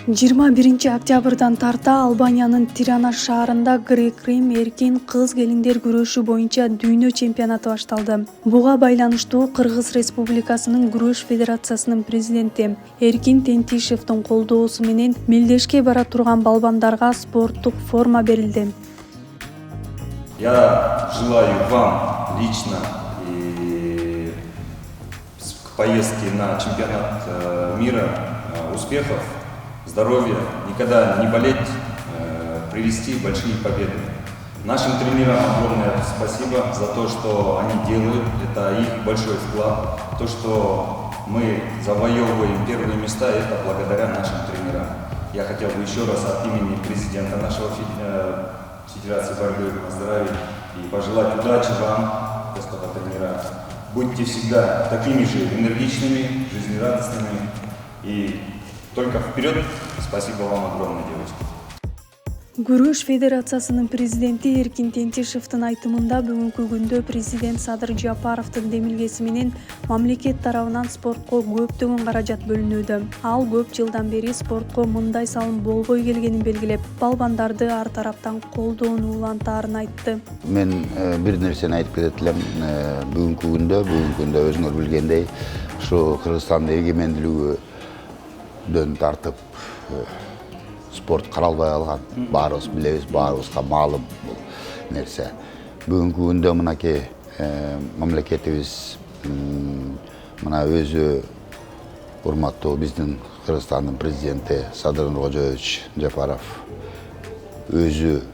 21 октябрдан тарта Албаниянын Тирана шаарында грек-рим эркин кыз келиндер күрөшү боюнча дүйнө чемпионаты башталды. Буга байланыштуу Кыргыз Республикасынын күрөш федерациясынын президенти Эркин Тентишевдин колдоосу менен мелдешке бара турган балбандарга спорттук форма берилди. Я желаю вам лично и к поездке на чемпионат мира успехов, здоровья, никогда не болеть, привести большие победы. Нашим тренерам огромное спасибо за то, что они делают, это их большой вклад. То, что мы завоевываем первые места, это благодаря нашим тренерам. Я хотел бы еще раз от имени президента нашего Федерации борьбы поздравить и пожелать удачи вам, господа тренера. Будьте всегда такими же энергичными, жизнерадостными и только вперед. Спасибо вам огромное, девочки. Күрөш федерациясынын президенти Эркин Тентишевдин айтымында бүгүнкү күндө президент Садыр Жапаровдун демилгеси менен мамлекет тарабынан спортко көптөгөн каражат бөлүнүүдө. Ал көп жылдан бери спортко мындай салым болбой келгенин белгилеп, балбандарды ар тараптан колдоону улантаарын айтты. Мен бир нерсени айтып кетет элем. Бүгүнкү күндө өзүңөр билгендей, ушу Кыргызстандын эгемендүүлүгүдөн тартып спорт каралбай калган. Баарыбыз билебиз, баарыбызга маалым бул нерсе. Бүгүнкү күндө мынакей мамлекетибиз мына өзү урматтуу биздин Кыргызстандын президенти Садыр Нуркожоевич Жапаров өзү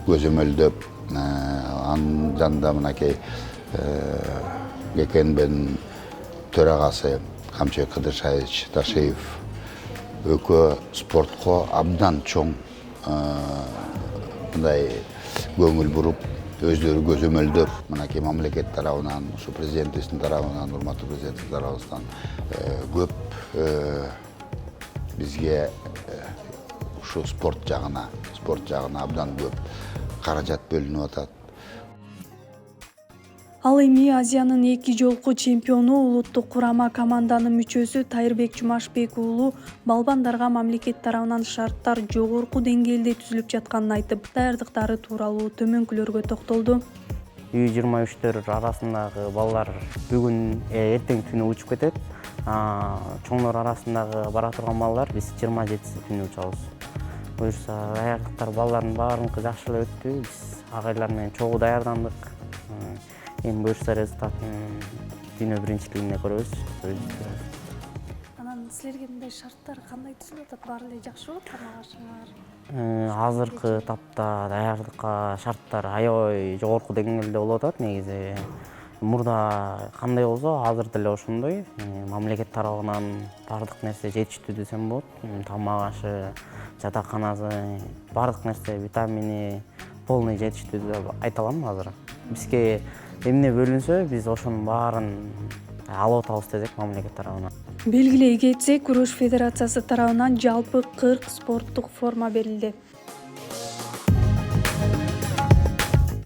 көзөмөлдөп, анын жанында мынакей ГКНБнин төрагасы Камчыбек Кыдыршаевич Ташиев өкө спортко абдан чоң мындай көңүл буруп, өздөрү көзөмөлдөп, мынакей мамлекет тарабынан, ушу президентибиздин тарабынан, урматтуу президенттин тарабынан көп бизге ушу спорт жагына абдан көп каражат бөлүнүп атат. Ал эми Азиянын 2 жолку чемпиону улуттук курама команданын мүчөсү Тайырбек Жумашбек уулу балбандарга мамлекет тарабынан шарттар жогорку деңгээлде түзүлүп жатканын айтып, даярдыктары тууралуу төмөнкүлөргө токтолду. U23 арасындагы балдар бүгүн эртең түнү учуп кетет. Чоңдор арасындагы бара турган балдар биз 27 түнү учабыз. Буюрса даярдыктар балдардын баарыныкы жакшы эле өттү. Биз агайлар менен чогуу даярдандык. Эми буюрса результатын дүйнө биринчилигинде көрөбүз. Анан силерге мындай шарттар кандай түзүлүп атат? Баары эле жакшы болуп атпайбы? Азыркы тапта даярдыкка шарттар аябай жогорку деңгээлде болуп атат. Негизи мурда кандай болсо, азыр деле ошондой. Мамлекет тарабынан бардык нерсе жетиштүү десем болот. Тамак ашы, жатаканасы, бардык нерсе, витамини полный жетиштүү деп айта алам азыр. Бизге эмне бөлүнсө, биз ошонун баарын алып атабыз десек мамлекет тарабынан. Белгилей кетсек, Күрөш федерациясы тарабынан жалпы 40 спорттук форма берилди.